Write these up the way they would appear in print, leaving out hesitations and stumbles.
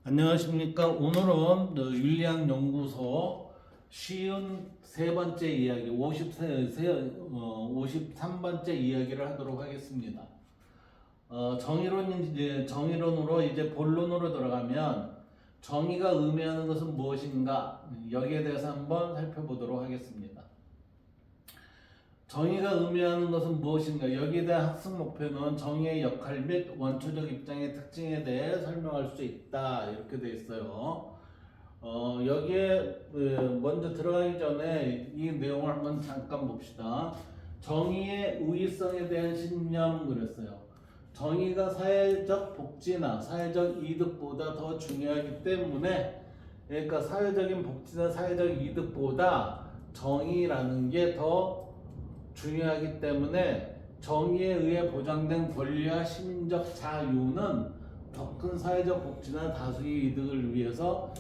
안녕하십니까. 오늘은 윤리학연구소 53번째 이야기, 53번째 이야기를 하도록 하겠습니다. 정의론으로 이제 본론으로 들어가면 정의가 의미하는 것은 무엇인가, 여기에 대해서 한번 살펴보도록 하겠습니다. 정의가 의미하는 것은 무엇인가? 여기에 대한 학습 목표는 정의의 역할 및 원초적 입장의 특징에 대해 설명할 수 있다, 이렇게 되어 있어요. 여기에 먼저 들어가기 전에 이 내용을 한번 잠깐 봅시다. 정의의 우위성에 대한 신념 그랬어요. 정의가 사회적 복지나 사회적 이득보다 더 중요하기 때문에, 그러니까 사회적인 복지나 사회적 이득보다 정의라는 게 더 중요하기 때문에 정의에 의해 보장된 권리와 시민적 자유는 더 큰 사회적 복지나 다수의 이득을 위해서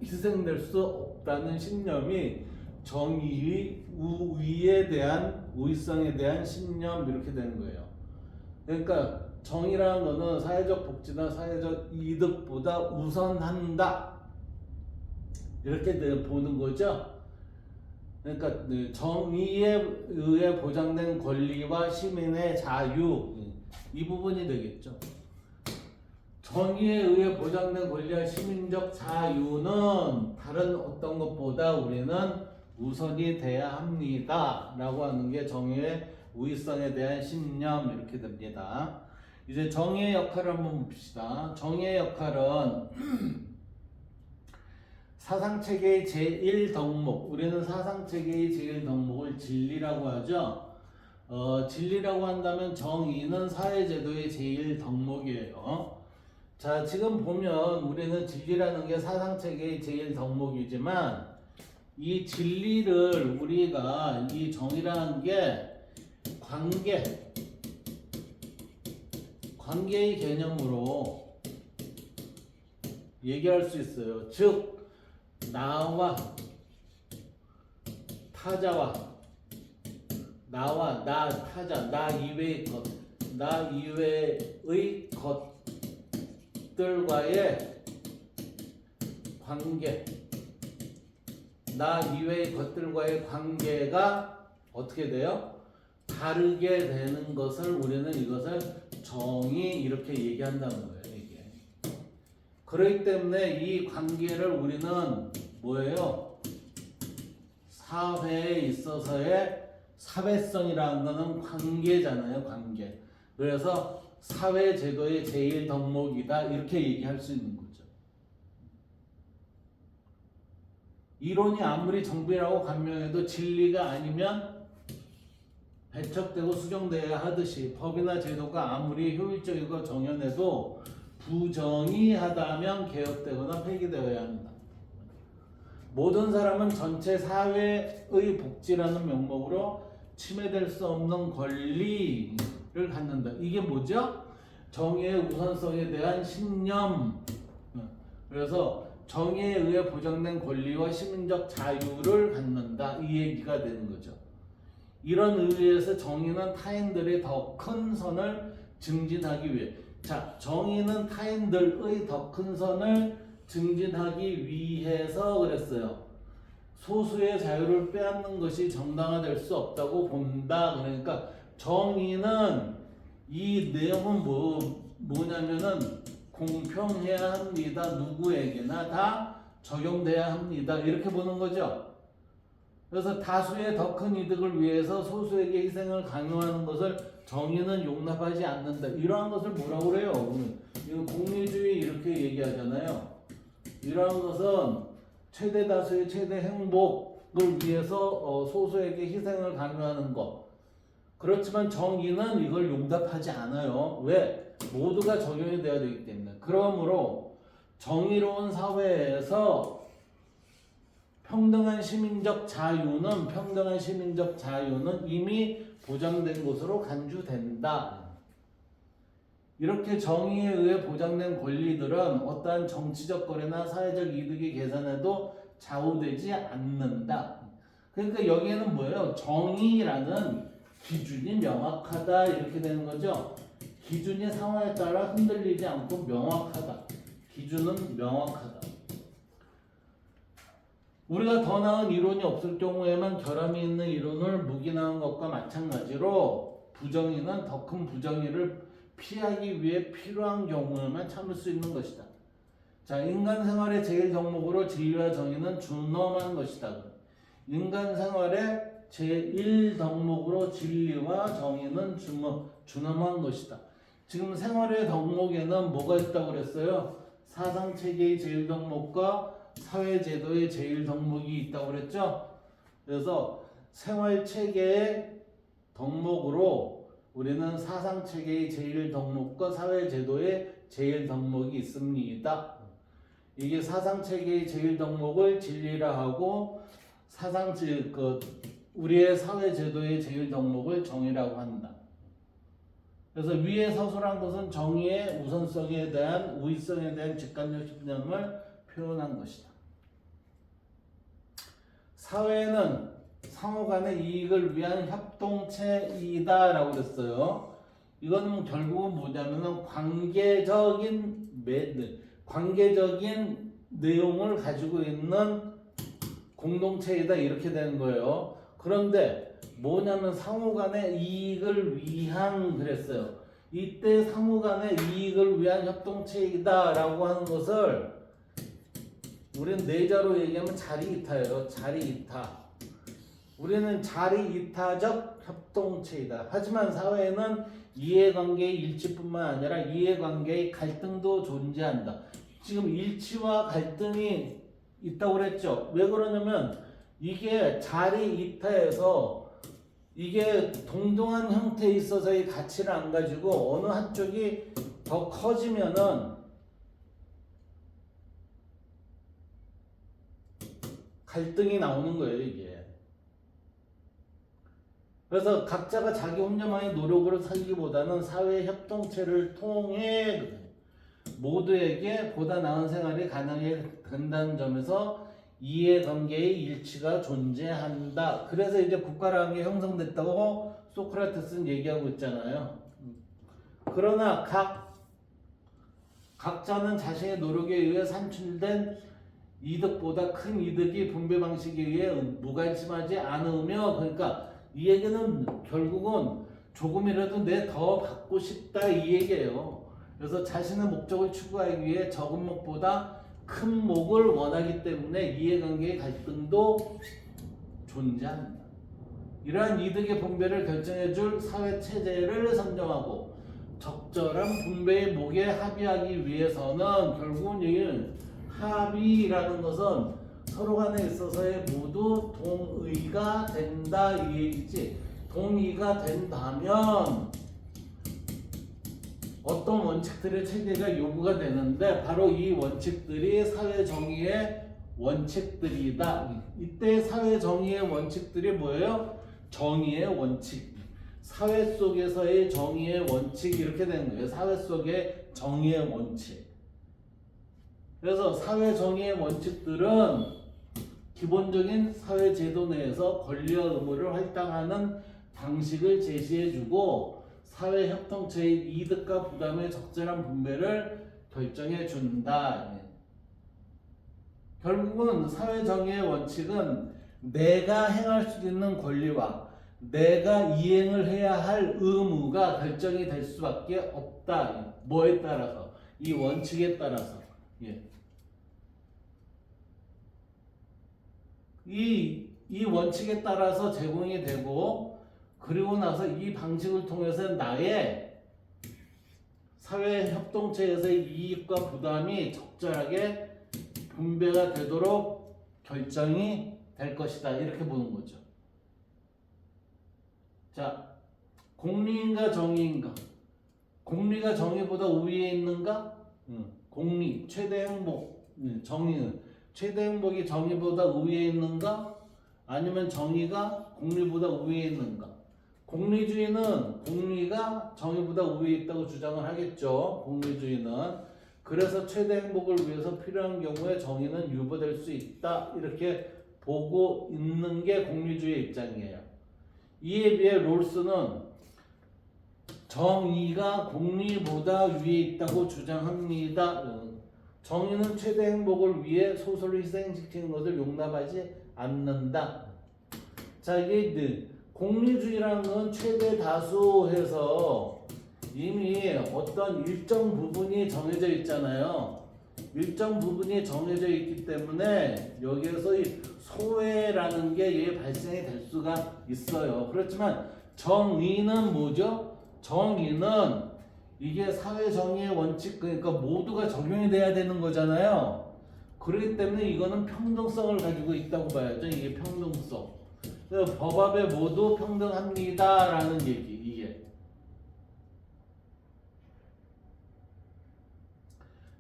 희생될 수 없다는 신념이 정의의 우위에 대한, 우위성에 대한 신념, 이렇게 되는 거예요. 그러니까 정의라는 것은 사회적 복지나 사회적 이득보다 우선한다, 이렇게 보는 거죠. 그러니까 정의에 의해 보장된 권리와 시민의 자유, 이 부분이 되겠죠. 정의에 의해 보장된 권리와 시민적 자유는 다른 어떤 것보다 우리는 우선이 돼야 합니다 라고 하는 게 정의의 우위성에 대한 신념, 이렇게 됩니다. 이제 정의의 역할을 한번 봅시다. 정의의 역할은 사상체계의 제1덕목, 우리는 사상체계의 제1덕목을 진리라고 하죠. 진리라고 한다면 정의는 사회제도의 제1덕목이에요. 자, 지금 보면 우리는 진리라는 게 사상체계의 제1덕목이지만 이 진리를 우리가, 이 정의라는 게 관계의 개념으로 얘기할 수 있어요. 즉 나와 타자와, 나와 나 타자, 나 이외의 것, 나 이외의 것들과의 관계, 나 이외의 것들과의 관계가 어떻게 돼요? 다르게 되는 것을 우리는 이것을 정의, 이렇게 얘기한다는 거예요. 그렇기 때문에 이 관계를 우리는 뭐예요? 사회에 있어서의 사회성이라는 것은 관계잖아요, 관계. 그래서 사회제도의 제1덕목이다, 이렇게 얘기할 수 있는 거죠. 이론이 아무리 정비라고 간명해도 진리가 아니면 배척되고 수정돼야 하듯이, 법이나 제도가 아무리 효율적이고 정연해도 부정의하다면 개혁되거나 폐기되어야 한다. 모든 사람은 전체 사회의 복지라는 명목으로 침해될 수 없는 권리를 갖는다. 이게 뭐죠? 정의의 우선성에 대한 신념. 그래서 정의에 의해 보장된 권리와 시민적 자유를 갖는다, 이 얘기가 되는 거죠. 이런 의미에서 정의는 타인들의 더 큰 선을 증진하기 위해, 자, 정의는 타인들의 더 큰 선을 증진하기 위해서 그랬어요. 소수의 자유를 빼앗는 것이 정당화될 수 없다고 본다. 그러니까 정의는, 이 내용은 뭐냐면은 공평해야 합니다. 누구에게나 다 적용돼야 합니다, 이렇게 보는 거죠. 그래서 다수의 더 큰 이득을 위해서 소수에게 희생을 강요하는 것을 정의는 용납하지 않는다, 이러한 것을 뭐라고 그래요? 이거 공리주의, 이렇게 얘기하잖아요. 이러한 것은 최대 다수의 최대 행복을 위해서 소수에게 희생을 강요하는 것. 그렇지만 정의는 이걸 용납하지 않아요. 왜? 모두가 적용이 돼야 되기 때문에. 그러므로 정의로운 사회에서 평등한 시민적 자유는 이미 보장된 것으로 간주된다. 이렇게 정의에 의해 보장된 권리들은 어떠한 정치적 거래나 사회적 이득의 계산에도 좌우되지 않는다. 그러니까 여기에는 뭐예요? 정의라는 기준이 명확하다, 이렇게 되는 거죠. 기준이 상황에 따라 흔들리지 않고 명확하다. 기준은 명확하다. 우리가 더 나은 이론이 없을 경우에만 결함이 있는 이론을 묵인하는 것과 마찬가지로 부정의는 더 큰 부정의를 피하기 위해 필요한 경우에만 참을 수 있는 것이다. 자, 인간 생활의 제일 덕목으로 진리와 정의는 준엄한 것이다. 인간 생활의 제1 덕목으로 진리와 정의는 준엄한 것이다. 지금 생활의 덕목에는 뭐가 있다고 그랬어요? 사상체계의 제일 덕목과 사회제도의 제일 덕목이 있다고 그랬죠? 그래서 생활체계의 덕목으로 우리는 사상체계의 제일 덕목과 사회제도의 제일 덕목이 있습니다. 이게 사상체계의 제일 덕목을 진리라 하고 우리의 사회제도의 제일 덕목을 정의라고 한다. 그래서 위에 서술한 것은 정의의 우선성에 대한 우위성에 대한 직관적 신념을 표현한 것이다. 사회는 상호 간의 이익을 위한 협동체이다 라고 그랬어요. 이거는 결국은 뭐냐면은 관계적인 내용을 가지고 있는 공동체이다 이렇게 되는 거예요. 그런데 뭐냐면 상호 간의 이익을 위한 그랬어요. 이때 상호 간의 이익을 위한 협동체이다 라고 하는 것을 우리는 내자로 얘기하면 자리이타예요. 자리이타. 우리는 자리이타적 협동체이다. 하지만 사회에는 이해관계의 일치뿐만 아니라 이해관계의 갈등도 존재한다. 지금 일치와 갈등이 있다고 그랬죠. 왜 그러냐면 이게 자리이타에서 이게 동등한 형태에 있어서의 가치를 안 가지고 어느 한쪽이 더 커지면은 갈등이 나오는 거예요, 이게. 그래서 각자가 자기 혼자만의 노력으로 살기보다는 사회 협동체를 통해 모두에게 보다 나은 생활이 가능하게 된다는 점에서 이해관계의 일치가 존재한다. 그래서 이제 국가라는 게 형성됐다고 소크라테스는 얘기하고 있잖아요. 그러나 각자는 자신의 노력에 의해 산출된 이득보다 큰 이득이 분배 방식에 의해 무관심하지 않으며, 그러니까 이 얘기는 결국은 조금이라도 내 더 받고 싶다 이 얘기예요. 그래서 자신의 목적을 추구하기 위해 적은 목보다 큰 목을 원하기 때문에 이해관계의 갈등도 존재한다. 이러한 이득의 분배를 결정해줄 사회체제를 선정하고 적절한 분배의 목에 합의하기 위해서는 결국은 이 합의라는 것은 서로 간에 있어서의 모두 동의가 된다 이 얘기지. 동의가 된다면 어떤 원칙들의 체계가 요구가 되는데 바로 이 원칙들이 사회정의의 원칙들이다. 이때 사회정의의 원칙들이 뭐예요? 정의의 원칙. 사회 속에서의 정의의 원칙 이렇게 되는 거예요. 사회 속의 정의의 원칙. 그래서 사회정의의 원칙들은 기본적인 사회제도 내에서 권리와 의무를 할당하는 방식을 제시해주고 사회협동체의 이득과 부담의 적절한 분배를 결정해준다. 결국은 사회정의의 원칙은 내가 행할 수 있는 권리와 내가 이행을 해야 할 의무가 결정이 될 수밖에 없다. 뭐에 따라서? 이 원칙에 따라서. 이 원칙에 따라서 제공이 되고, 그리고 나서 이 방식을 통해서 나의 사회 협동체에서의 이익과 부담이 적절하게 분배가 되도록 결정이 될 것이다. 이렇게 보는 거죠. 자, 공리인가 정의인가? 공리가 정의보다 우위에 있는가? 공리, 최대 행복, 정의는 최대 행복이 정의보다 우위에 있는가? 아니면 정의가 공리보다 우위에 있는가? 공리주의는 공리가 정의보다 우위에 있다고 주장을 하겠죠. 공리주의는. 그래서 최대 행복을 위해서 필요한 경우에 정의는 유보될 수 있다. 이렇게 보고 있는 게 공리주의 입장이에요. 이에 비해 롤스는 정의가 공리보다 위에 있다고 주장합니다. 정의는 최대 행복을 위해 소설을 희생시키는 것을 용납하지 않는다. 자, 이게 공리주의라는 건 최대 다수해서 이미 어떤 일정 부분이 정해져 있잖아요. 일정 부분이 정해져 있기 때문에 여기에서 이 소외라는 게 발생이 될 수가 있어요. 그렇지만 정의는 뭐죠? 정의는 이게 사회 정의의 원칙, 그러니까 모두가 적용이 돼야 되는 거잖아요. 그렇기 때문에 이거는 평등성을 가지고 있다고 봐야죠. 이게 평등성. 법 앞에 모두 평등합니다라는 얘기, 이게.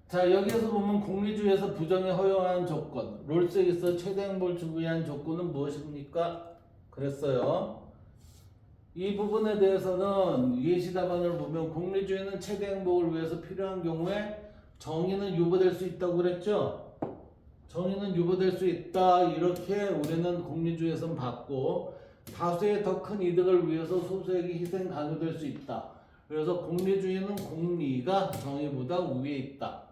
자, 여기에서 보면 공리주의에서 부정에 허용하는 조건, 롤스에 있어 최대 행복을 주기 위한 조건은 무엇입니까? 그랬어요. 이 부분에 대해서는 예시 답안을 보면 공리주의는 최대 행복을 위해서 필요한 경우에 정의는 유보될 수 있다고 그랬죠? 정의는 유보될 수 있다. 이렇게 우리는 공리주의에서는 봤고, 다수의 더 큰 이득을 위해서 소수에게 희생 강요될 수 있다. 그래서 공리주의는 공리가 정의보다 위에 있다.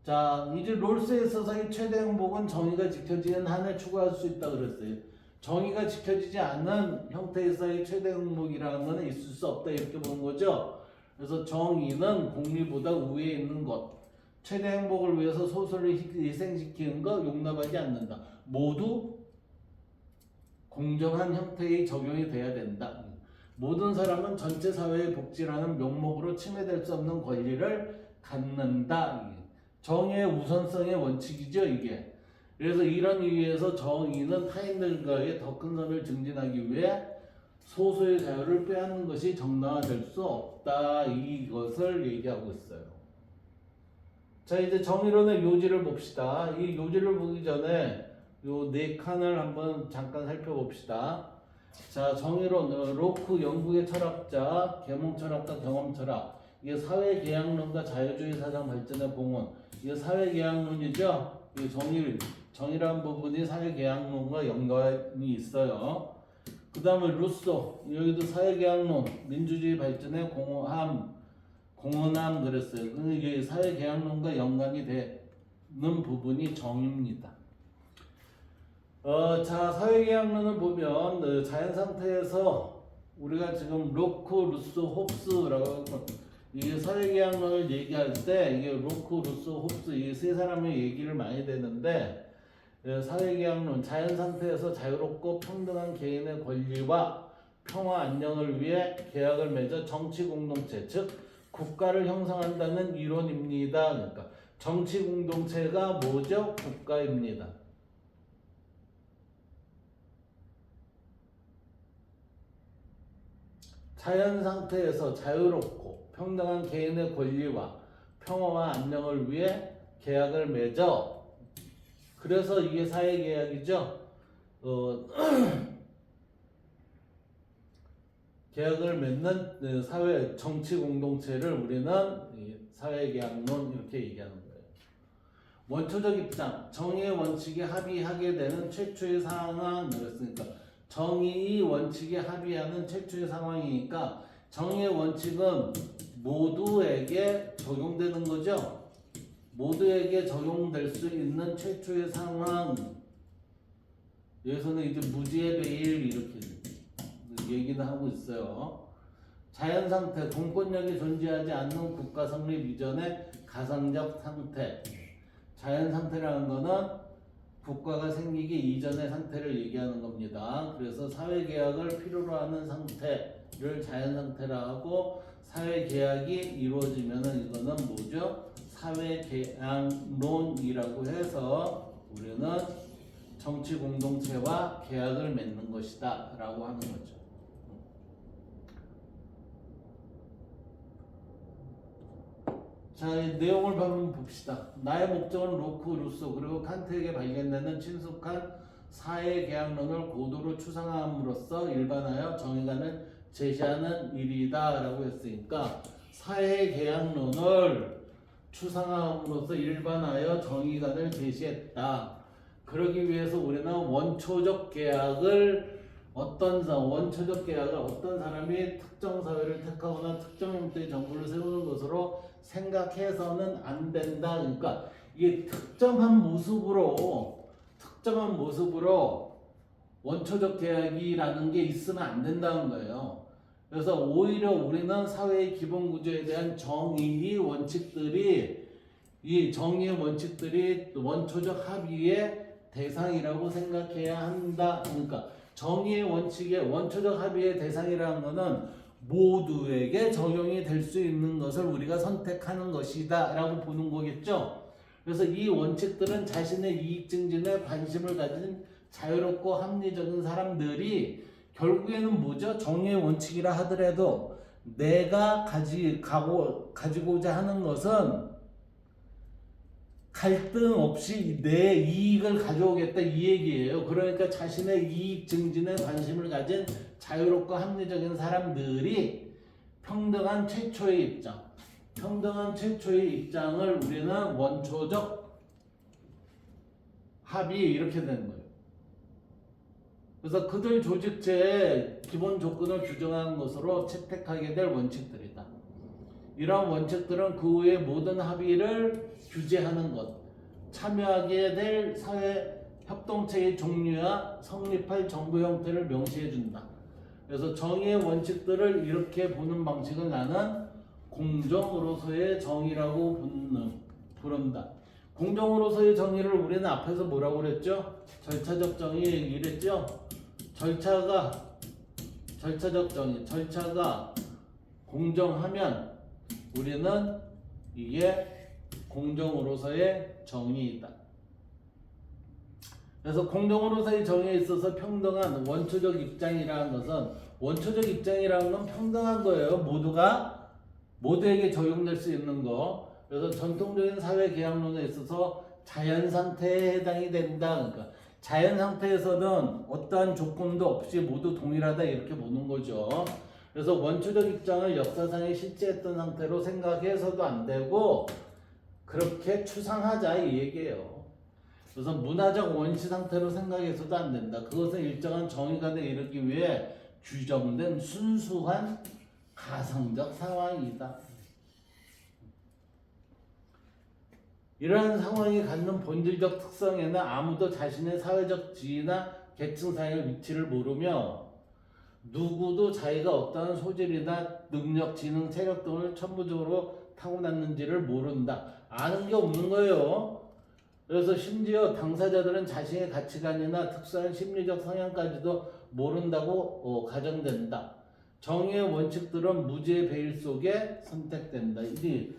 자, 이제 롤스에 있어서의 최대 행복은 정의가 지켜지는 한에 추구할 수 있다 그랬어요. 정의가 지켜지지 않는 형태에서의 최대 행복이라는 것은 있을 수 없다 이렇게 보는 거죠. 그래서 정의는 공리보다 위에 있는 것. 최대 행복을 위해서 소설을 희생시키는 것 용납하지 않는다. 모두 공정한 형태의 적용이 돼야 된다. 모든 사람은 전체 사회의 복지라는 명목으로 침해될 수 없는 권리를 갖는다. 정의의 우선성의 원칙이죠, 이게. 그래서 이런 이유에서 정의는 타인들과의 더 큰 선을 증진하기 위해 소수의 자유를 빼앗는 것이 정당화될 수 없다. 이것을 얘기하고 있어요. 자, 이제 정의론의 요지를 봅시다. 이 요지를 보기 전에 요 네 칸을 한번 잠깐 살펴봅시다. 자, 정의론, 로크 영국의 철학자, 계몽 철학과 경험 철학. 이게 사회 계약론과 자유주의 사상 발전의 봉헌. 이게 사회 계약론이죠. 이 정의란 부분이 사회 계약론과 연관이 있어요. 그 다음에 루소, 여기도 사회 계약론, 민주주의 발전의 공헌함 그랬어요. 이게 사회 계약론과 연관이 되는 부분이 정의입니다. 자, 사회계약론을 보면 자연 상태에서 우리가 지금 로크, 루소, 홉스라고 하고 이게 사회계약론을 얘기할 때 이게 로크, 루소, 홉스 이 세 사람의 얘기를 많이 되는데 사회계약론 자연 상태에서 자유롭고 평등한 개인의 권리와 평화 안녕을 위해 계약을 맺어 정치 공동체 즉 국가를 형성한다는 이론입니다. 그러니까 정치 공동체가 뭐죠? 국가입니다. 자연 상태에서 자유롭고 평등한 개인의 권리와 평화와 안녕을 위해 계약을 맺어. 그래서 이게 사회계약이죠. 계약을 맺는 사회 정치 공동체를 우리는 사회계약론 이렇게 얘기하는 거예요. 원초적 입장, 정의의 원칙에 합의하게 되는 최초의 상황 그랬으니까 정의의 원칙에 합의하는 최초의 상황이니까 정의의 원칙은 모두에게 적용되는 거죠. 모두에게 적용될 수 있는 최초의 상황. 여기서는 이제 무지의 배일 이렇게 얘기는 하고 있어요. 자연 상태, 공권력이 존재하지 않는 국가 성립 이전의 가상적 상태. 자연 상태라는 거는 국가가 생기기 이전의 상태를 얘기하는 겁니다. 그래서 사회계약을 필요로 하는 상태를 자연상태라 하고 사회계약이 이루어지면은 이거는 뭐죠? 사회계약론이라고 해서 우리는 정치 공동체와 계약을 맺는 것이다 라고 하는 거죠. 자, 이 내용을 한번 봅시다. 나의 목적은 로크, 루소 그리고 칸트에게 발견되는 친숙한 사회계약론을 고도로 추상함으로써 일반하여 정의관을 제시하는 일이다 라고 했으니까 사회계약론을 추상함으로써 일반하여 정의관을 제시했다. 그러기 위해서 우리는 원초적 계약을 어떤 사람이 특정 사회를 택하거나 특정 형태의 정부를 세우는 것으로 생각해서는 안 된다. 그러니까 이게 특정한 모습으로 원초적 계약이라는 게 있으면 안 된다는 거예요. 그래서 오히려 우리는 사회의 기본 구조에 대한 정의의 원칙들이 원초적 합의의 대상이라고 생각해야 한다. 그러니까 정의의 원칙의 원초적 합의의 대상이라는 것은 모두에게 적용이 될 수 있는 것을 우리가 선택하는 것이다 라고 보는 거겠죠. 그래서 이 원칙들은 자신의 이익 증진에 관심을 가진 자유롭고 합리적인 사람들이 결국에는 뭐죠? 정의의 원칙이라 하더라도 내가 가지고자 하는 것은 갈등 없이 내 이익을 가져오겠다 이 얘기예요. 그러니까 자신의 이익 증진에 관심을 가진 자유롭고 합리적인 사람들이 평등한 최초의 입장을 우리는 원초적 합의 이렇게 되는 거예요. 그래서 그들 조직체의 기본 조건을 규정하는 것으로 채택하게 될 원칙들이다. 이러한 원칙들은 그 후의 모든 합의를 규제하는 것, 참여하게 될 사회 협동체의 종류와 성립할 정부 형태를 명시해준다. 그래서 정의의 원칙들을 이렇게 보는 방식을 나는 공정으로서의 정의라고 부른다. 공정으로서의 정의를 우리는 앞에서 뭐라고 그랬죠? 절차적 정의 이랬죠? 절차적 정의, 절차가 공정하면 우리는 이게 공정으로서의 정의이다. 그래서 공정으로서의 정의에 있어서 평등한 원초적 입장이라는 것은 원초적 입장이라는 건 평등한 거예요. 모두에게 적용될 수 있는 거. 그래서 전통적인 사회 계약론에 있어서 자연 상태에 해당이 된다. 그러니까 자연 상태에서는 어떠한 조건도 없이 모두 동일하다 이렇게 보는 거죠. 그래서 원초적 입장을 역사상에 실제했던 상태로 생각해서도 안 되고 그렇게 추상하자 이 얘기예요. 그래서 문화적 원시 상태로 생각해서도 안 된다. 그것은 일정한 정의관에 이르기 위해 규정된 순수한 가상적 상황이다. 이러한 상황이 갖는 본질적 특성에는 아무도 자신의 사회적 지위나 계층상의 위치를 모르며 누구도 자기가 어떠한 소질이나 능력, 지능, 체력 등을 천부적으로 타고났는지를 모른다. 아는 게 없는 거예요. 그래서 심지어 당사자들은 자신의 가치관이나 특수한 심리적 성향까지도 모른다고 가정된다. 정의의 원칙들은 무지의 베일 속에 선택된다. 이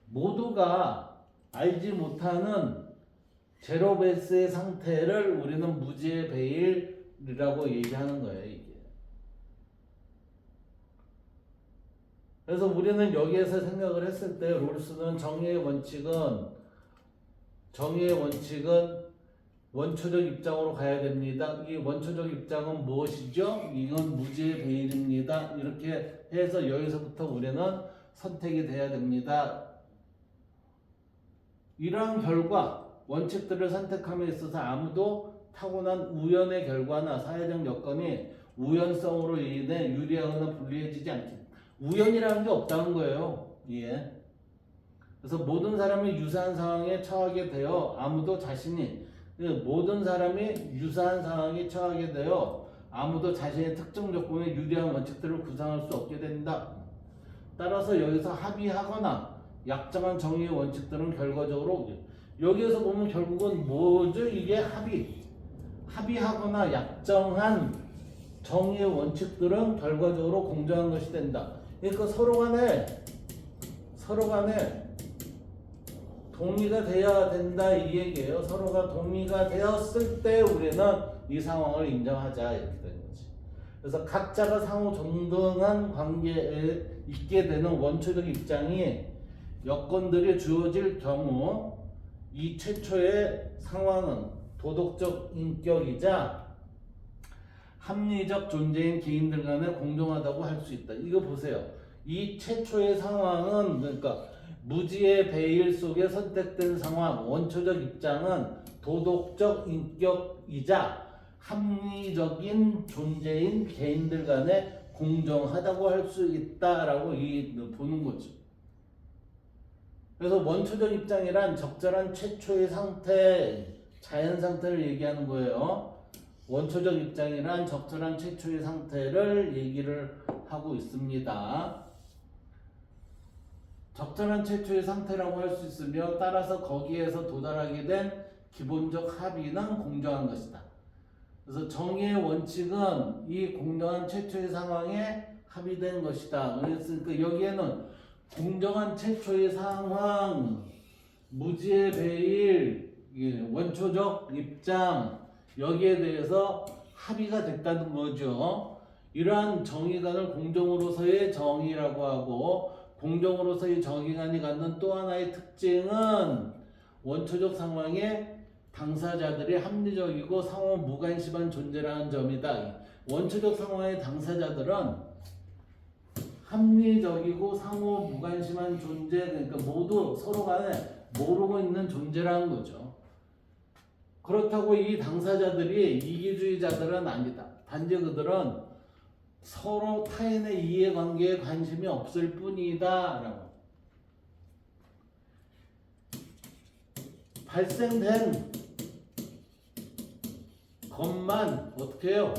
모두가 알지 못하는 제로베이스의 상태를 우리는 무지의 베일이라고 얘기하는 거예요. 이게. 그래서 우리는 여기에서 생각을 했을 때 롤스는 정의의 원칙은 원초적 입장으로 가야 됩니다. 이 원초적 입장은 무엇이죠? 이건 무지의 베일입니다. 이렇게 해서 여기서부터 우리는 선택이 돼야 됩니다. 이러한 결과, 원칙들을 선택함에 있어서 아무도 타고난 우연의 결과나 사회적 여건이 우연성으로 인해 유리하거나 불리해지지 않습니다. 우연이라는 게 없다는 거예요. 예. 그래서 모든 사람이 유사한 상황에 처하게 되어 아무도 자신의 특정 조건에 유리한 원칙들을 구상할 수 없게 된다. 따라서 여기서 합의하거나 약정한 정의의 원칙들은 결과적으로 여기에서 보면 결국은 뭐죠? 이게 합의하거나 약정한 정의의 원칙들은 결과적으로 공정한 것이 된다. 그러니까 서로 간에 동의가 돼야 된다 이 얘기예요. 서로가 동의가 되었을 때 우리는 이 상황을 인정하자 이렇게 되는 거지. 그래서 각자가 상호 동등한 관계에 있게 되는 원초적 입장이 여건들이 주어질 경우 이 최초의 상황은 도덕적 인격이자 합리적 존재인 개인들 간에 공정하다고 할 수 있다. 이거 보세요. 이 최초의 상황은 그러니까 무지의 베일 속에 선택된 상황, 원초적 입장은 도덕적 인격이자 합리적인 존재인 개인들 간에 공정하다고 할 수 있다라고 보는 거죠. 그래서 원초적 입장이란 적절한 최초의 상태, 자연 상태를 얘기하는 거예요. 원초적 입장이란 적절한 최초의 상태를 얘기를 하고 있습니다. 적절한 최초의 상태라고 할 수 있으며 따라서 거기에서 도달하게 된 기본적 합의는 공정한 것이다. 그래서 정의의 원칙은 이 공정한 최초의 상황에 합의된 것이다. 그랬으니까 여기에는 공정한 최초의 상황, 무지의 배일, 원초적 입장 여기에 대해서 합의가 됐다는 거죠. 이러한 정의관을 공정으로서의 정의라고 하고 공정으로서의 정의관이 갖는 또 하나의 특징은 원초적 상황에 당사자들이 합리적이고 상호 무관심한 존재라는 점이다. 원초적 상황의 당사자들은 합리적이고 상호 무관심한 존재, 그러니까 모두 서로 간에 모르고 있는 존재라는 거죠. 그렇다고 이 당사자들이 이기주의자들은 아니다. 단지 그들은 서로 타인의 이해관계에 관심이 없을 뿐이다 라고. 발생된 것만 어떻게 해요?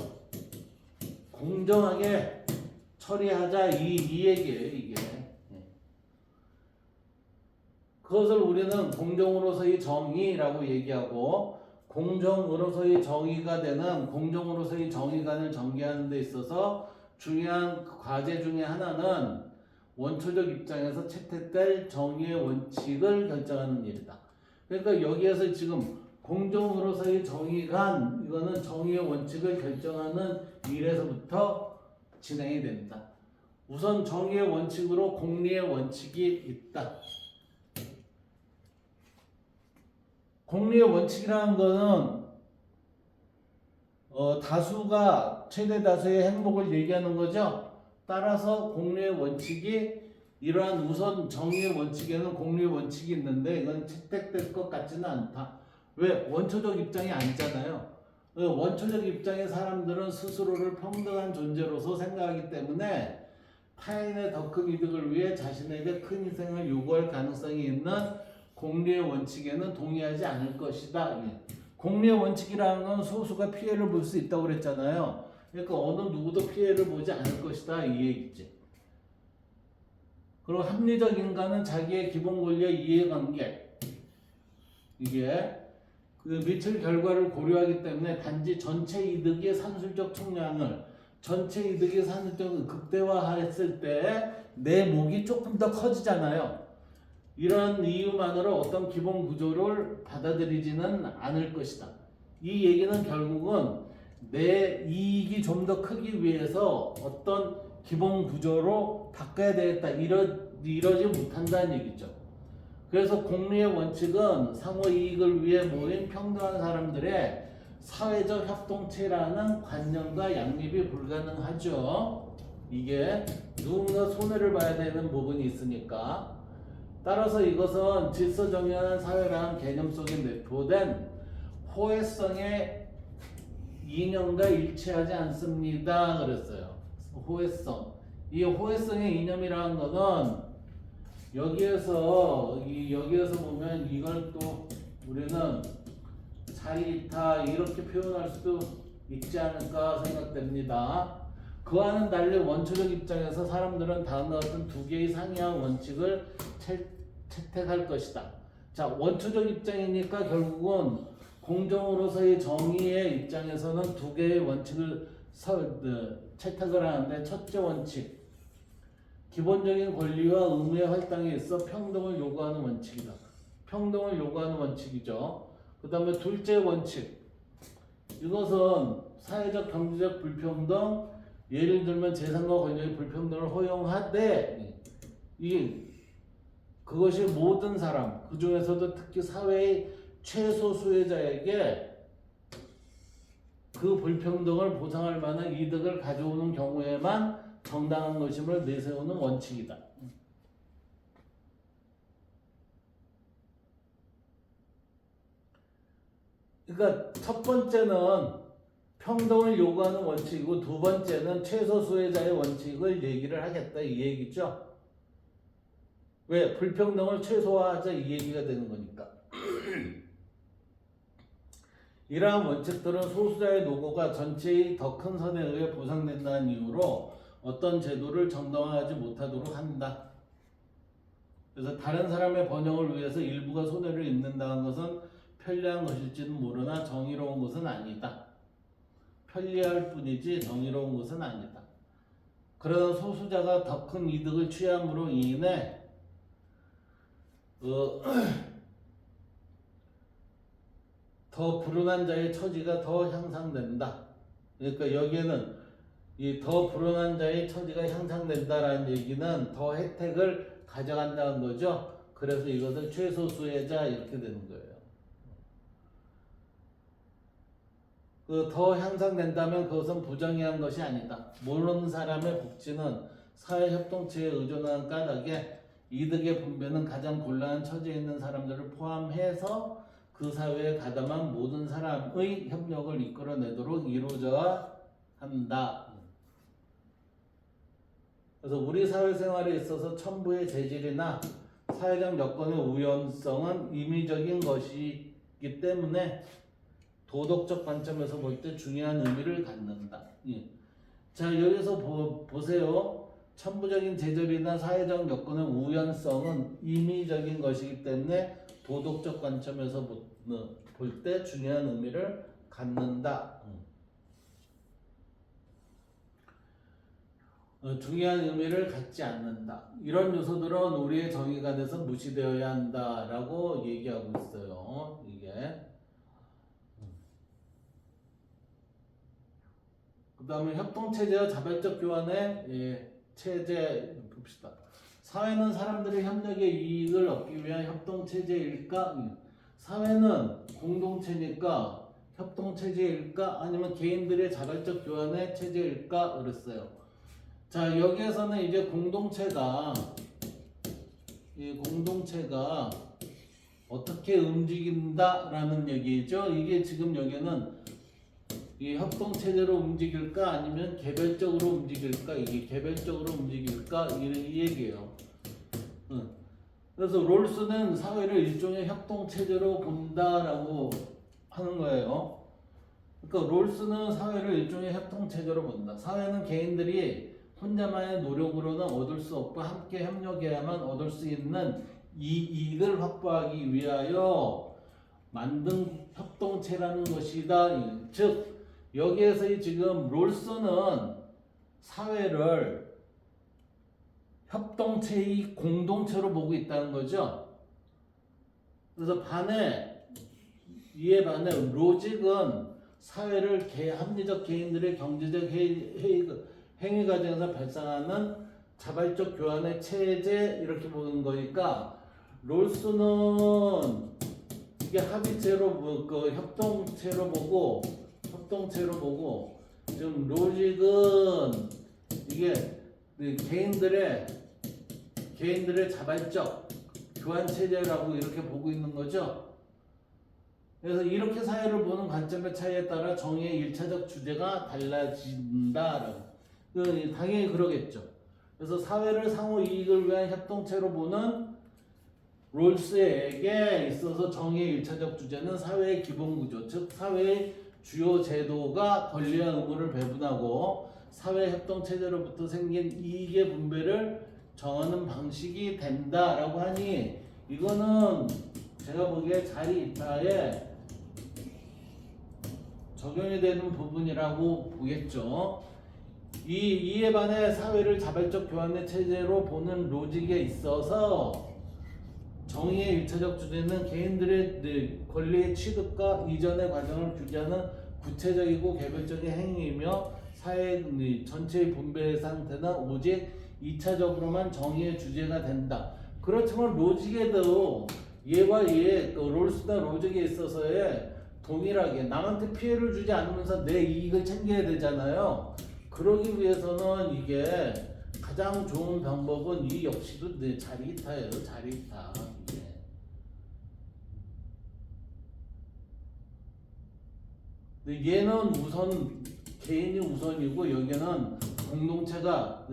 공정하게 처리하자 이 얘기예요. 이게 그것을 우리는 공정으로서의 정의라고 얘기하고 공정으로서의 정의가 되는 공정으로서의 정의관을 전개하는 데 있어서 중요한 과제 중에 하나는 원초적 입장에서 채택될 정의의 원칙을 결정하는 일이다. 그러니까 여기에서 지금 공정으로서의 정의관, 이거는 정의의 원칙을 결정하는 일에서부터 진행이 됩니다. 우선 정의의 원칙으로 공리의 원칙이 있다. 공리의 원칙이라는 것은 다수가 최대 다수의 행복을 얘기하는 거죠. 따라서 공리의 원칙이 이러한 우선 정의의 원칙에는 공리의 원칙이 있는데 이건 채택될 것 같지는 않다. 왜? 원초적 입장이 아니잖아요. 원초적 입장의 사람들은 스스로를 평등한 존재로서 생각하기 때문에 타인의 더 큰 이득을 위해 자신에게 큰 희생을 요구할 가능성이 있는 공리의 원칙에는 동의하지 않을 것이다. 공리의 원칙이라는 건 소수가 피해를 볼 수 있다고 그랬잖아요. 그러니까 어느 누구도 피해를 보지 않을 것이다 이 얘기지. 그리고 합리적 인간은 자기의 기본 권리의 이해관계, 이게 그 미칠 결과를 고려하기 때문에 단지 전체 이득의 산술적 총량을 전체 이득의 산술적 극대화했을 때 내 목이 조금 더 커지잖아요. 이런 이유만으로 어떤 기본 구조를 받아들이지는 않을 것이다. 이 얘기는 결국은 내 이익이 좀 더 크기 위해서 어떤 기본 구조로 바꿔야 되겠다. 이러지 못한다는 얘기죠. 그래서 공리의 원칙은 상호 이익을 위해 모인 평등한 사람들의 사회적 협동체라는 관념과 양립이 불가능하죠. 이게 누군가 손해를 봐야 되는 부분이 있으니까. 따라서 이것은 질서정연한 사회라는 개념 속에 내포된 호혜성의 이념과 일치하지 않습니다. 그랬어요. 호혜성. 이 호혜성의 이념이라는 것은 여기에서 보면 이걸 또 우리는 자리이타 이렇게 표현할 수도 있지 않을까 생각됩니다. 그와는 달리 원초적 입장에서 사람들은 다음과 같은 두 개의 상이한 원칙을 채택할 것이다. 자, 원초적 입장이니까 결국은 공정으로서의 정의의 입장에서는 두 개의 원칙을 채택을 하는데, 첫째 원칙, 기본적인 권리와 의무의 활동에 있어 평등을 요구하는 원칙이다. 평등을 요구하는 원칙이죠. 그 다음에 둘째 원칙, 이것은 사회적 경제적 불평등, 예를 들면 재산과 권력의 불평등을 허용하되 그것이 모든 사람, 그 중에서도 특히 사회의 최소수혜자에게 그 불평등을 보상할 만한 이득을 가져오는 경우에만 정당한 것임을 내세우는 원칙이다. 그러니까 첫 번째는 평등을 요구하는 원칙이고 두 번째는 최소수혜자의 원칙을 얘기를 하겠다 이 얘기죠. 왜? 불평등을 최소화하자 이 얘기가 되는 거니까. 이러한 원칙들은 소수자의 노고가 전체의 더 큰 선에 의해 보상된다는 이유로 어떤 제도를 정당화하지 못하도록 한다. 그래서 다른 사람의 번영을 위해서 일부가 손해를 입는다는 것은 편리한 것일지는 모르나 정의로운 것은 아니다. 편리할 뿐이지 정의로운 것은 아니다. 그러나 소수자가 더 큰 이득을 취함으로 인해 더 불운한 자의 처지가 더 향상된다. 그러니까 여기에는 이 더 불운한 자의 처지가 향상된다라는 얘기는 더 혜택을 가져간다는 거죠. 그래서 이것을 최소수혜자 이렇게 되는 거예요. 그 더 향상된다면 그것은 부정의한 것이 아니다. 모르는 사람의 복지는 사회협동체에 의존하는 까닭에 이득의 분배는 가장 곤란한 처지에 있는 사람들을 포함해서 그 사회에 가담한 모든 사람의 협력을 이끌어내도록 이루어져야 한다. 그래서 우리 사회생활에 있어서 첨부의 재질이나 사회적 여건의 우연성은 임의적인 것이기 때문에 도덕적 관점에서 볼 때 중요한 의미를 갖는다. 예. 자, 여기서 보세요. 천부적인 재질이나 사회적 여건의 우연성은 임의적인 것이기 때문에 도덕적 관점에서 볼 때 중요한 의미를 갖는다. 중요한 의미를 갖지 않는다. 이런 요소들은 우리의 정의관에서 무시되어야 한다라고 얘기하고 있어요. 이게. 그 다음에 협동체제와 자발적 교환의 체제 봅시다. 사회는 사람들의 협력의 이익을 얻기 위한 협동체제일까? 사회는 공동체니까 협동체제일까? 아니면 개인들의 자발적 교환의 체제일까? 그랬어요. 자, 여기에서는 이제 공동체가 어떻게 움직인다라는 얘기죠. 이게 지금 여기는 이 협동체제로 움직일까 아니면 개별적으로 움직일까? 이게 개별적으로 움직일까? 이 얘기예요. 그래서 롤스는 사회를 일종의 협동체제로 본다라고 하는 거예요. 그러니까 롤스는 사회를 일종의 협동체제로 본다. 사회는 개인들이 혼자만의 노력으로는 얻을 수 없고 함께 협력해야만 얻을 수 있는 이익을 확보하기 위하여 만든 협동체라는 것이다. 즉 여기에서 지금 롤스는 사회를 협동체의 공동체로 보고 있다는 거죠. 그래서 이에 반해 로직은 사회를 합리적 개인들의 경제적 행위 과정에서 발생하는 자발적 교환의 체제 이렇게 보는 거니까 롤스는 이게 합의체로 협동체로 보고 지금 로직은 이게 개인들의 자발적 교환 체제라고 이렇게 보고 있는 거죠. 그래서 이렇게 사회를 보는 관점의 차이에 따라 정의의 일차적 주제가 달라진다라고. 당연히 그러겠죠. 그래서 사회를 상호 이익을 위한 협동체로 보는 롤스에게 있어서 정의의 일차적 주제는 사회의 기본 구조, 즉 사회의 주요 제도가 권리와 의무를 배분하고 사회 협동 체제로부터 생긴 이익의 분배를 정하는 방식이 된다라고 하니 이거는 제가 보기에 자리이타에 적용이 되는 부분이라고 보겠죠. 이에 반해 사회를 자발적 교환의 체제로 보는 로직에 있어서 정의의 일차적 주제는 개인들의 권리의 취득과 이전의 과정을 규제하는 구체적이고 개별적인 행위이며 사회 전체의 분배 상태는 오직 2차적으로만 정의의 주제가 된다. 그렇지만 로직에도 얘와 롤스나 로직에 있어서의 동일하게 남한테 피해를 주지 않으면서 내 이익을 챙겨야 되잖아요. 그러기 위해서는 이게 가장 좋은 방법은 이 역시도 자리이타예요. 자리이타. 근데 얘는 개인이 우선이고 여기는 공동체가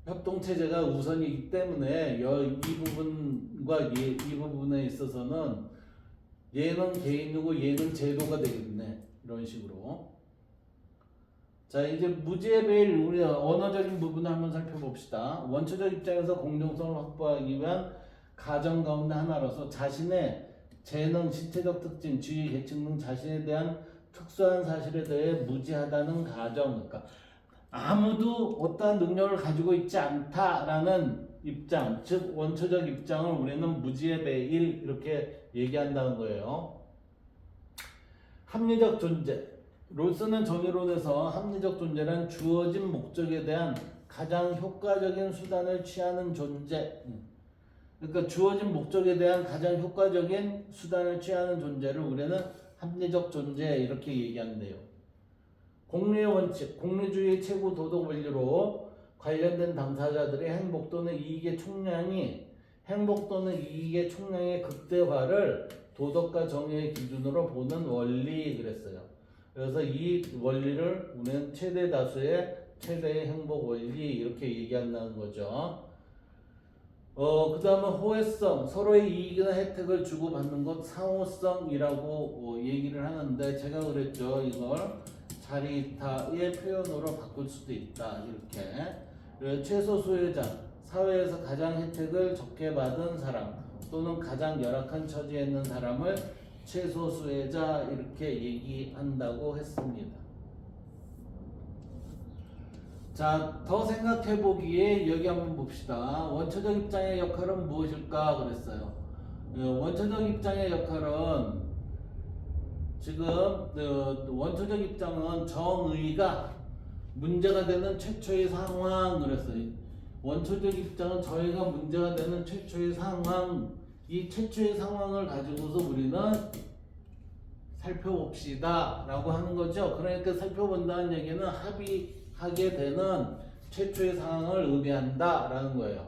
협동체제가 우선이기 때문에 이 부분과 이 부분에 있어서는 얘는 개인이고 얘는 제도가 되겠네. 이런 식으로. 자, 이제 무지의 배일 우리 언어적인 부분을 한번 살펴봅시다. 원초적 입장에서 공정성을 확보하기 위한 가정 가운데 하나로서 자신의 재능, 신체적 특징, 지위, 계층 등 자신에 대한 특수한 사실에 대해 무지하다는 가정. 그러니까 아무도 어떠한 능력을 가지고 있지 않다라는 입장, 즉 원초적 입장을 우리는 무지의 배일 이렇게 얘기한다는 거예요. 합리적 존재. 롤스는 정의론에서 합리적 존재란 주어진 목적에 대한 가장 효과적인 수단을 취하는 존재. 그러니까 주어진 목적에 대한 가장 효과적인 수단을 취하는 존재를 우리는 합리적 존재 이렇게 얘기한대요. 공리의 원칙, 공리주의 최고 도덕 원리로 관련된 당사자들의 행복 또는 이익의 총량이 행복 또는 이익의 총량의 극대화를 도덕과 정의의 기준으로 보는 원리 그랬어요. 그래서 이 원리를 우리는 최대 다수의 최대의 행복 원리 이렇게 얘기한다는 거죠. 그 다음은 호혜성, 서로의 이익이나 혜택을 주고받는 것 상호성이라고 얘기를 하는데 제가 그랬죠. 이걸 자리타의 표현으로 바꿀 수도 있다. 이렇게. 최소 수혜자, 사회에서 가장 혜택을 적게 받은 사람 또는 가장 열악한 처지에 있는 사람을 최소 수혜자 이렇게 얘기한다고 했습니다. 자, 더 생각해 보기에 여기 한번 봅시다. 원초적 입장의 역할은 무엇일까 그랬어요. 원초적 입장의 역할은 지금 원초적 입장은 정의가 문제가 되는 최초의 상황 그랬어요. 원초적 입장은 저희가 문제가 되는 최초의 상황, 이 최초의 상황을 가지고서 우리는 살펴봅시다 라고 하는 거죠. 그러니까 살펴본다는 얘기는 합의하게 되는 최초의 상황을 의미한다 라는 거예요.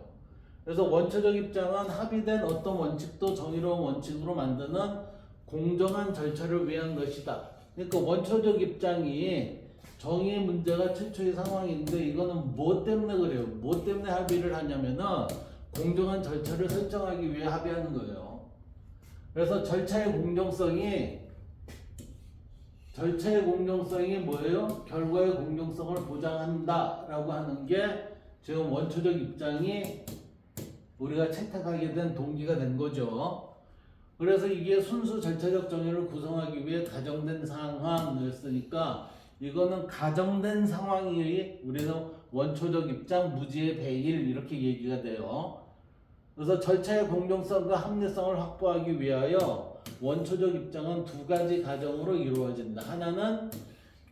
그래서 원초적 입장은 합의된 어떤 원칙도 정의로운 원칙으로 만드는 공정한 절차를 위한 것이다. 그러니까 원초적 입장이 정의의 문제가 최초의 상황인데 이거는 뭐 때문에 그래요? 뭐 때문에 합의를 하냐면은 공정한 절차를 설정하기 위해 합의하는 거예요. 그래서 절차의 공정성이 뭐예요? 결과의 공정성을 보장한다라고 하는 게 지금 원초적 입장이 우리가 채택하게 된 동기가 된 거죠. 그래서 이게 순수 절차적 정의를 구성하기 위해 가정된 상황이었으니까 이거는 가정된 상황이 우리는 원초적 입장 무지의 배일 이렇게 얘기가 돼요. 그래서 절차의 공정성과 합리성을 확보하기 위하여 원초적 입장은 두 가지 가정으로 이루어진다. 하나는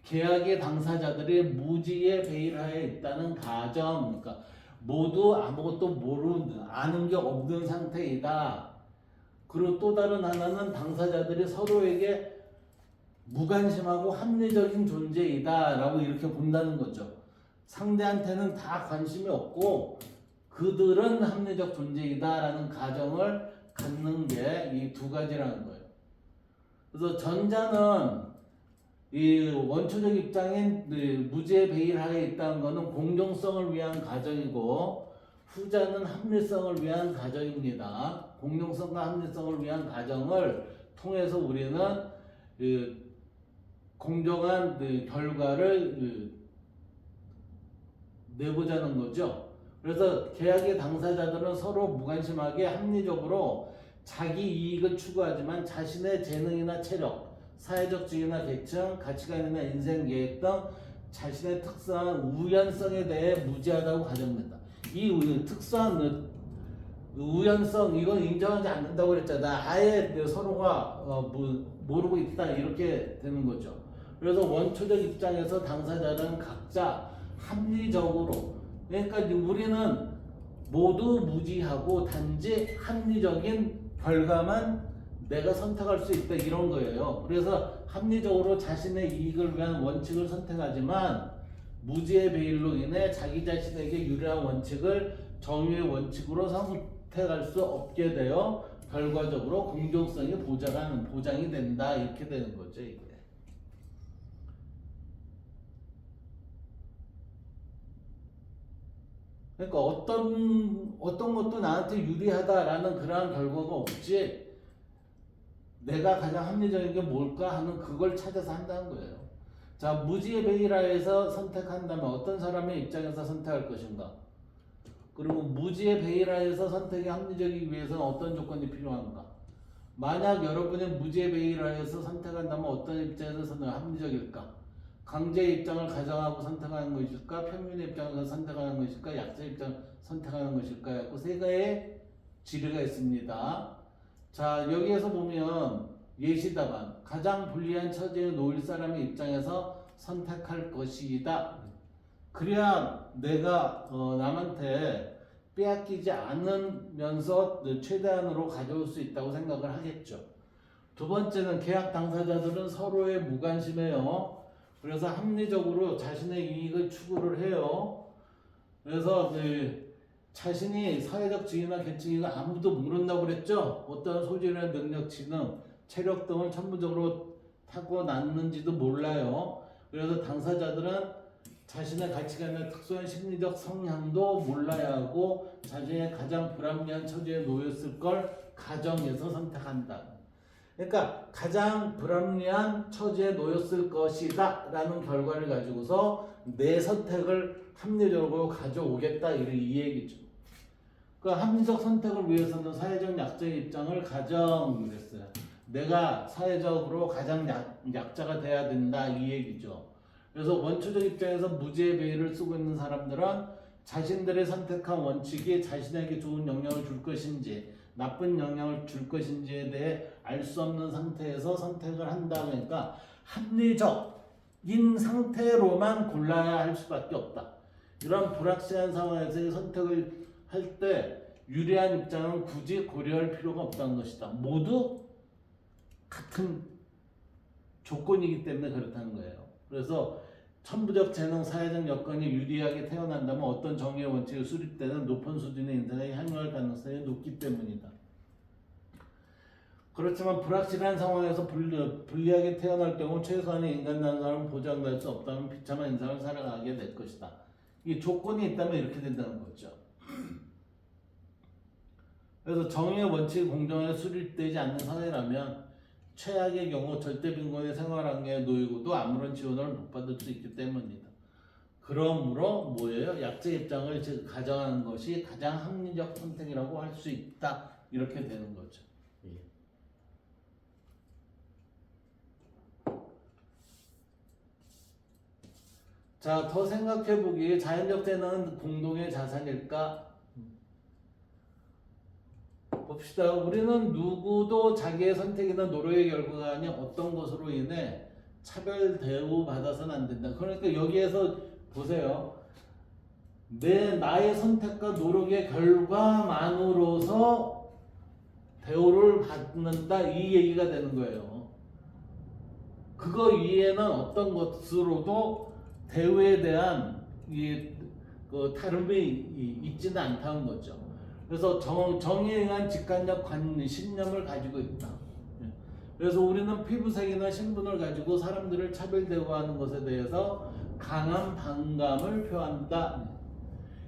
계약의 당사자들이 무지의 배일하에 있다는 가정. 그러니까 모두 아무것도 모르는 아는 게 없는 상태이다. 그리고 또 다른 하나는 당사자들이 서로에게 무관심하고 합리적인 존재이다 라고 이렇게 본다는 거죠. 상대한테는 다 관심이 없고 그들은 합리적 존재이다 라는 가정을 갖는 게 이 두 가지라는 거예요. 그래서 전자는 이 원초적 입장인 무지의 배일하에 있다는 것은 공정성을 위한 가정이고 후자는 합리성을 위한 가정입니다. 공정성과 합리성을 위한 가정을 통해서 우리는 공정한 결과를 내보자는 거죠. 그래서 계약의 당사자들은 서로 무관심하게 합리적으로 자기 이익을 추구하지만 자신의 재능이나 체력, 사회적 지위나 계층, 가치관이나 인생 계획 등 자신의 특수한 우연성에 대해 무지하다고 가정된다. 이 특수한 우연성 이건 인정하지 않는다고 그랬잖아. 아예 서로가 모르고 있다 이렇게 되는 거죠. 그래서 원초적 입장에서 당사자는 각자 합리적으로 그러니까 우리는 모두 무지하고 단지 합리적인 결과만 내가 선택할 수 있다 이런 거예요. 그래서 합리적으로 자신의 이익을 위한 원칙을 선택하지만 무지의 배일로 인해 자기 자신에게 유리한 원칙을 정의의 원칙으로 선택할 수 없게 되어 결과적으로 공정성이 보장이 된다 이렇게 되는 거죠. 이게. 그러니까 어떤 것도 나한테 유리하다라는 그러한 결과가 없지. 내가 가장 합리적인 게 뭘까 하는 그걸 찾아서 한다는 거예요. 자, 무지의 베이라에서 선택한다면 어떤 사람의 입장에서 선택할 것인가? 그리고 무지의 베이라에서 선택이 합리적이기 위해서는 어떤 조건이 필요한가? 만약 여러분이 무지의 베이라에서 선택한다면 어떤 입장에서 합리적일까? 강자의 입장을 가정하고 선택하는 것일까? 평균의 입장을 선택하는 것일까? 약자의 입장을 선택하는 것일까? 그 세 가지의 지리가 있습니다. 자, 여기에서 보면 예시답안 가장 불리한 처지에 놓일 사람의 입장에서 선택할 것이다. 그래야 내가 남한테 빼앗기지 않으면서 최대한으로 가져올 수 있다고 생각을 하겠죠. 두 번째는 계약 당사자들은 서로의 무관심해요. 그래서 합리적으로 자신의 이익을 추구를 해요. 그래서 자신이 사회적 지위나 계층이가 아무도 모른다고 그랬죠. 어떤 소질이나 능력, 지능, 체력 등을 천부적으로 타고났는지도 몰라요. 그래서 당사자들은 자신의 가치관이나 특수한 심리적 성향도 몰라야 하고 자신의 가장 불합리한 처지에 놓였을 걸 가정해서 선택한다. 그러니까 가장 불합리한 처지에 놓였을 것이다 라는 결과를 가지고서 내 선택을 합리적으로 가져오겠다 이 얘기죠. 그 합리적 선택을 위해서는 사회적 약자의 입장을 가정했어요. 내가 사회적으로 가장 약자가 돼야 된다 이 얘기죠. 그래서 원초적 입장에서 무지의 베일을 쓰고 있는 사람들은 자신들의 선택한 원칙이 자신에게 좋은 영향을 줄 것인지 나쁜 영향을 줄 것인지에 대해 알 수 없는 상태에서 선택을 한다. 그러니까 합리적인 상태로만 골라야 할 수밖에 없다. 이런 불확실한 상황에서의 선택을 할 때 유리한 입장은 굳이 고려할 필요가 없다는 것이다. 모두 같은 조건이기 때문에 그렇다는 거예요. 그래서 천부적 재능, 사회적 여건이 유리하게 태어난다면 어떤 정의의 원칙이 수립되는 높은 수준의 인생에 향유할 가능성이 높기 때문이다. 그렇지만 불확실한 상황에서 불리하게 태어날 경우 최소한의 인간 난사는 보장될 수 없다면 비참한 인생을 살아가게 될 것이다. 이 조건이 있다면 이렇게 된다는 거죠. 그래서 정의의 원칙이 공정하게 수립되지 않는 사회라면 최악의 경우 절대 빈곤의 생활환경에 놓이고도 아무런 지원을 못 받을 수 있기 때문이다. 그러므로 뭐예요? 약자의 입장을 가정하는 것이 가장 합리적 선택이라고 할 수 있다. 이렇게 되는 거죠. 자, 더 생각해보기. 자연적 재능은 공동의 자산일까? 봅시다. 우리는 누구도 자기의 선택이나 노력의 결과가 아닌 어떤 것으로 인해 차별 대우 받아서는 안 된다. 그러니까 여기에서 보세요. 나의 선택과 노력의 결과만으로서 대우를 받는다. 이 얘기가 되는 거예요. 그거 위에는 어떤 것으로도 대우에 대한 다름이 있지는 않다는 거죠. 그래서 정의에 의한 직관적 신념을 가지고 있다. 그래서 우리는 피부색이나 신분을 가지고 사람들을 차별 대우하는 것에 대해서 강한 반감을 표한다.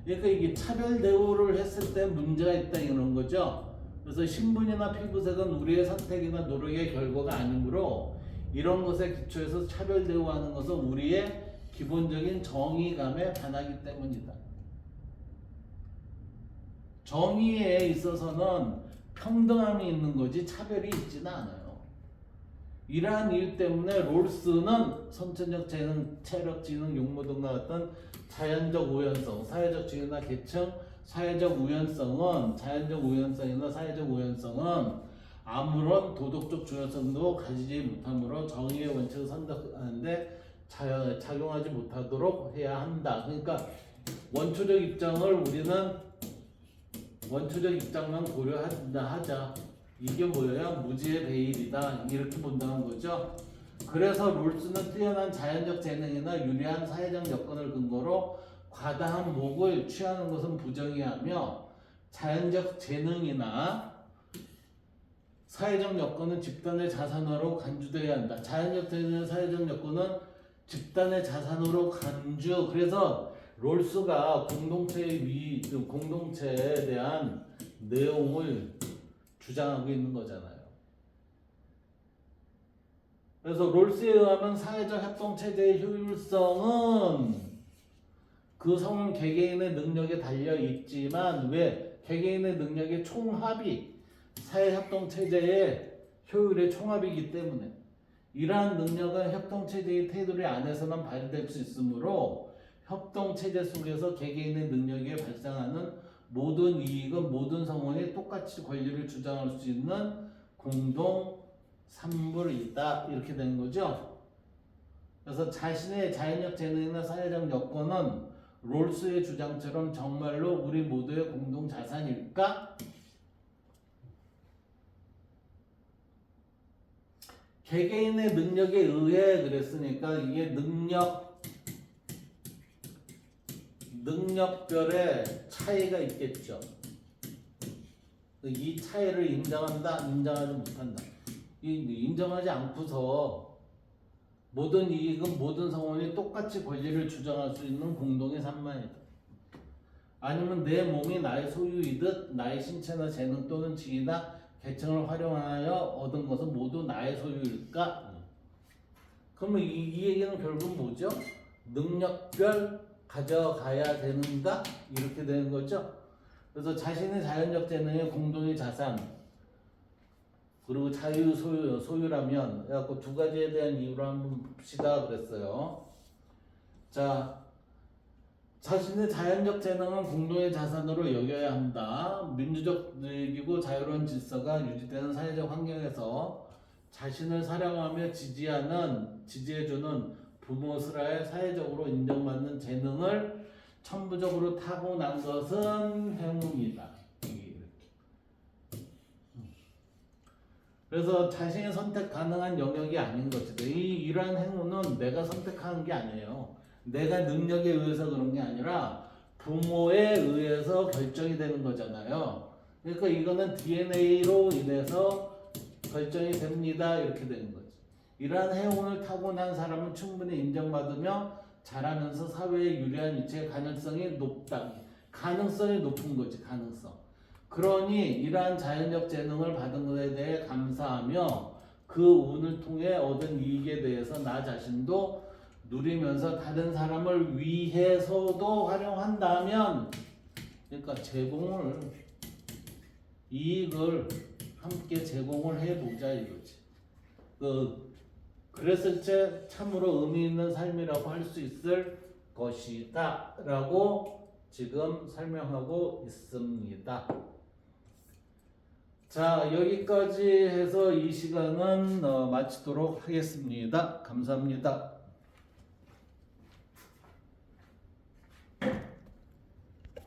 그러니까 이게 차별 대우를 했을 때 문제가 있다 이런 거죠. 그래서 신분이나 피부색은 우리의 선택이나 노력의 결과가 아니므로 이런 것에 기초해서 차별 대우하는 것은 우리의 기본적인 정의감에 반하기 때문이다. 정의에 있어서는 평등함이 있는 거지 차별이 있지는 않아요. 이러한 이유 때문에 롤스는 선천적 재능, 체력, 지능, 용모 등과 같은 자연적 우연성, 사회적 지위나 계층, 사회적 우연성은 자연적 우연성이나 사회적 우연성은 아무런 도덕적 중요성도 가지지 못하므로 정의의 원칙을 선택하는데 작용하지 못하도록 해야 한다. 그러니까 원초적 입장을 우리는 원초적 입장만 고려하자. 이게 뭐예요? 무지의 베일이다. 이렇게 본다는 거죠. 그래서 롤스는 뛰어난 자연적 재능이나 유리한 사회적 여건을 근거로 과다한 목을 취하는 것은 부정의하며 자연적 재능이나 사회적 여건은 집단의 자산으로 간주되어야 한다. 자연적 재능이나 사회적 여건은 집단의 자산으로 간주. 그래서 롤스가 그 공동체에 대한 내용을 주장하고 있는 거잖아요. 그래서 롤스에 의하면 사회적 협동체제의 효율성은 그 성 개개인의 능력에 달려 있지만 왜 개개인의 능력의 총합이 사회협동체제의 효율의 총합이기 때문에 이러한 능력은 협동체제의 테두리 안에서만 발휘될 수 있으므로 협동체제 속에서 개개인의 능력에 발생하는 모든 이익은 모든 성원이 똑같이 권리를 주장할 수 있는 공동 산물이다 이렇게 되는 거죠. 그래서 자신의 자연적 재능이나 사회적 여건은 롤스의 주장처럼 정말로 우리 모두의 공동 자산일까? 개개인의 능력에 의해 그랬으니까 이게 능력별의 차이가 있겠죠. 이 차이를 인정한다, 인정하지 못한다. 인정하지 않고서 모든 이익은 모든 성원이 똑같이 권리를 주장할 수 있는 공동의 산만이다. 아니면 내 몸이 나의 소유이듯 나의 신체나 재능 또는 지위나 계층을 활용하여 얻은 것은 모두 나의 소유일까? 그러면 이 얘기는 결국 뭐죠? 능력별 가져가야 되는가? 이렇게 되는 거죠. 그래서 자신의 자연적 재능의 공동의 자산 그리고 자유 소유라면 그래갖고 두 가지에 대한 이유를 한번 봅시다 그랬어요. 자, 자신의 자연적 재능은 공동의 자산으로 여겨야 한다. 민주적 이익이고 자유로운 질서가 유지되는 사회적 환경에서 자신을 사랑하며 지지해주는 부모스라의 사회적으로 인정받는 재능을 천부적으로 타고난 것은 행운이다. 그래서 자신이 선택 가능한 영역이 아닌 것이다. 이러한 행운은 내가 선택하는 게 아니에요. 내가 능력에 의해서 그런 게 아니라 부모에 의해서 결정이 되는 거잖아요. 그러니까 이거는 DNA로 인해서 결정이 됩니다. 이렇게 되는 거지. 이러한 행운을 타고난 사람은 충분히 인정받으며 자라면서 사회에 유리한 위치의 가능성이 높다. 가능성이 높은 거지. 가능성. 그러니 이러한 자연적 재능을 받은 것에 대해 감사하며 그 운을 통해 얻은 이익에 대해서 나 자신도 누리면서 다른 사람을 위해서도 활용한다면 그러니까 이익을 함께 제공을 해보자 이거지. 그랬을 때 참으로 의미 있는 삶이라고 할 수 있을 것이다 라고 지금 설명하고 있습니다. 자, 여기까지 해서 이 시간은 마치도록 하겠습니다. 감사합니다.